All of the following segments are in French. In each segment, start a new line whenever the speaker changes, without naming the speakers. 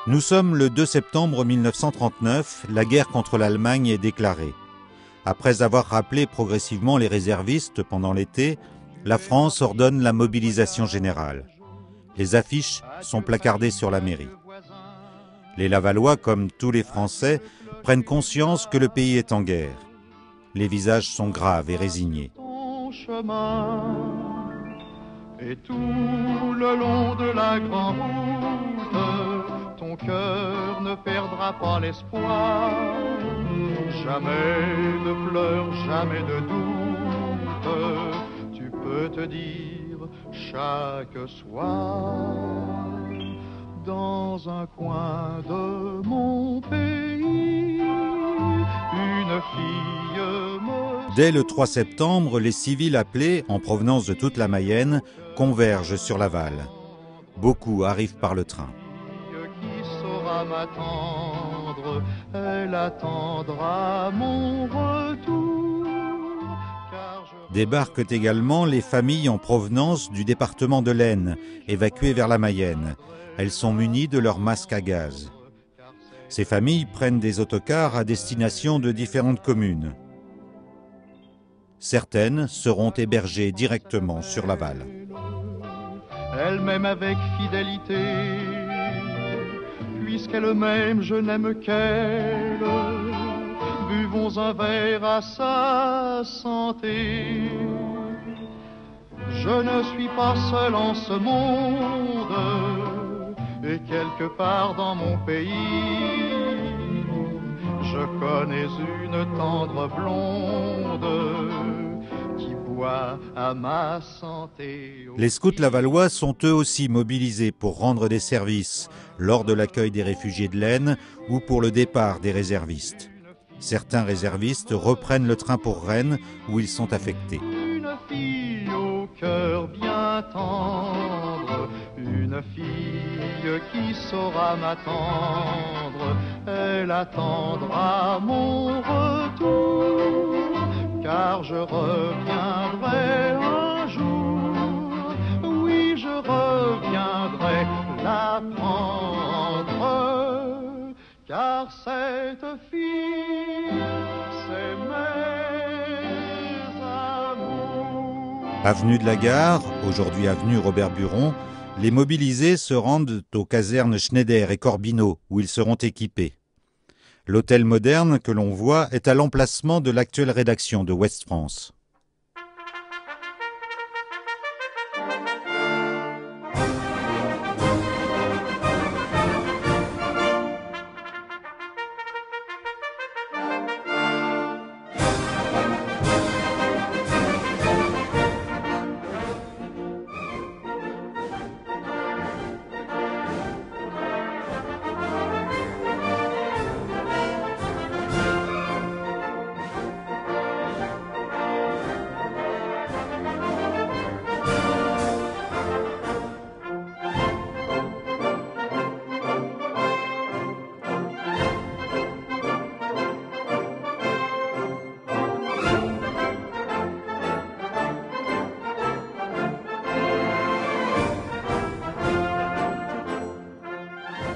Nous sommes le 2 septembre 1939, la guerre contre l'Allemagne est déclarée. Après avoir rappelé progressivement les réservistes pendant l'été, la France ordonne la mobilisation générale. Les affiches sont placardées sur la mairie. Les Lavallois, comme tous les Français, prennent conscience que le pays est en guerre. Les visages sont graves et résignés.
Et tout le long de la grande route, ton cœur ne perdra pas l'espoir. Jamais de pleurs, jamais de doute, tu peux te dire chaque soir. Dans un coin de mon pays, une fille me...
Dès le 3 septembre, les civils appelés, en provenance de toute la Mayenne, convergent sur Laval. Beaucoup arrivent par le train.
Qui saura m'attendre, elle attendra mon retour.
Débarquent également les familles en provenance du département de l'Aisne, évacuées vers la Mayenne. Elles sont munies de leurs masques à gaz. Ces familles prennent des autocars à destination de différentes communes. Certaines seront hébergées directement sur Laval.
Elle m'aime avec fidélité, puisqu'elle m'aime, je n'aime qu'elle. Buvons un verre à sa santé. Je ne suis pas seul en ce monde, et quelque part dans mon pays, je connais une tendre blonde qui boit à ma santé.
Les scouts lavallois sont eux aussi mobilisés pour rendre des services lors de l'accueil des réfugiés de l'Aisne ou pour le départ des réservistes. Certains réservistes reprennent le train pour Rennes où ils sont affectés.
Une fille au cœur bien tendre, une fille qui saura m'attendre, elle attendra mon retour, car je reviendrai un jour, oui je reviendrai la prendre, car cette fille c'est mes amours.
Avenue de la Gare, aujourd'hui avenue Robert Buron, les mobilisés se rendent aux casernes Schneider et Corbineau, où ils seront équipés. L'hôtel moderne que l'on voit est à l'emplacement de l'actuelle rédaction de Ouest France.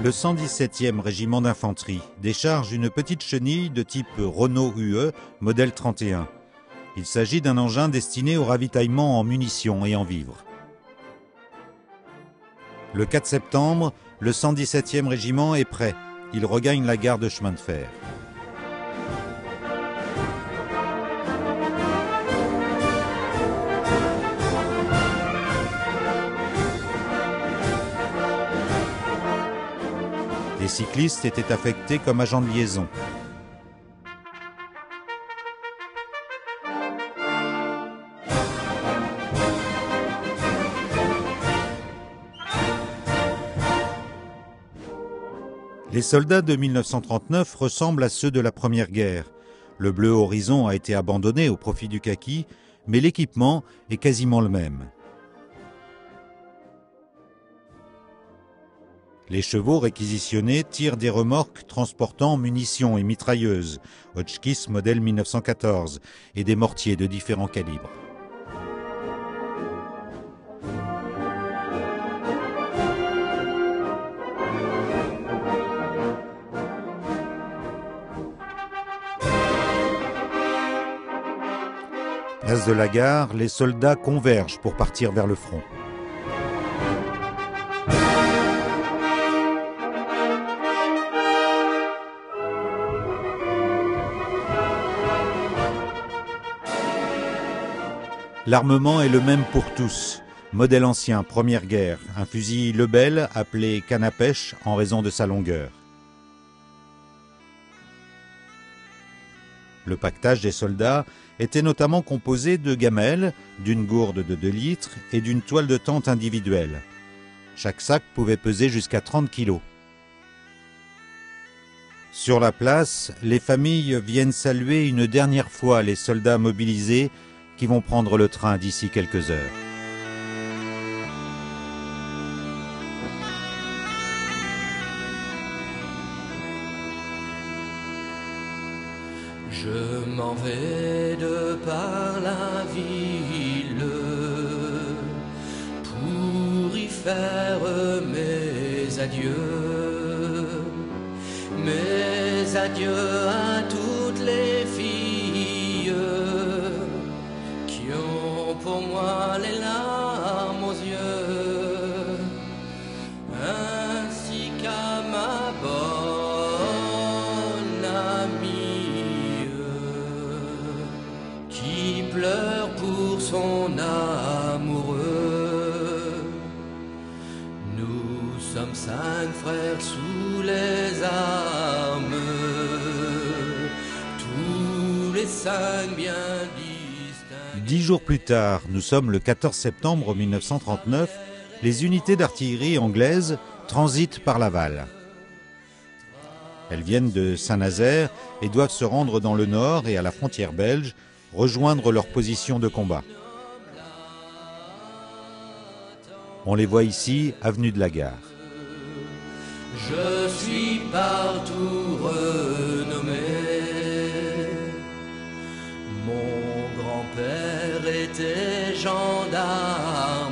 Le 117e régiment d'infanterie décharge une petite chenille de type Renault UE, modèle 31. Il s'agit d'un engin destiné au ravitaillement en munitions et en vivres. Le 4 septembre, le 117e régiment est prêt. Il regagne la gare de chemin de fer. Les cyclistes étaient affectés comme agents de liaison. Les soldats de 1939 ressemblent à ceux de la Première Guerre. Le bleu horizon a été abandonné au profit du kaki, mais l'équipement est quasiment le même. Les chevaux réquisitionnés tirent des remorques transportant munitions et mitrailleuses, Hotchkiss modèle 1914, et des mortiers de différents calibres. Place de la Gare, les soldats convergent pour partir vers le front. L'armement est le même pour tous. Modèle ancien, première guerre, un fusil Lebel appelé canne à pêche en raison de sa longueur. Le pactage des soldats était notamment composé de gamelles, d'une gourde de 2 litres et d'une toile de tente individuelle. Chaque sac pouvait peser jusqu'à 30 kilos. Sur la place, les familles viennent saluer une dernière fois les soldats mobilisés qui vont prendre le train d'ici quelques heures.
Je m'en vais de par la ville pour y faire mes adieux à toutes les filles qui ont pour moi les larmes aux yeux, ainsi qu'à ma bonne amie qui pleure pour son amoureux. Nous sommes 5 frères sous les armes, tous les 5 bien distingués.
10 jours plus tard, nous sommes le 14 septembre 1939, les unités d'artillerie anglaises transitent par Laval. Elles viennent de Saint-Nazaire et doivent se rendre dans le nord et à la frontière belge, rejoindre leur position de combat. On les voit ici, avenue de la Gare.
Je suis partout renommé. Mon grand-père était gendarme.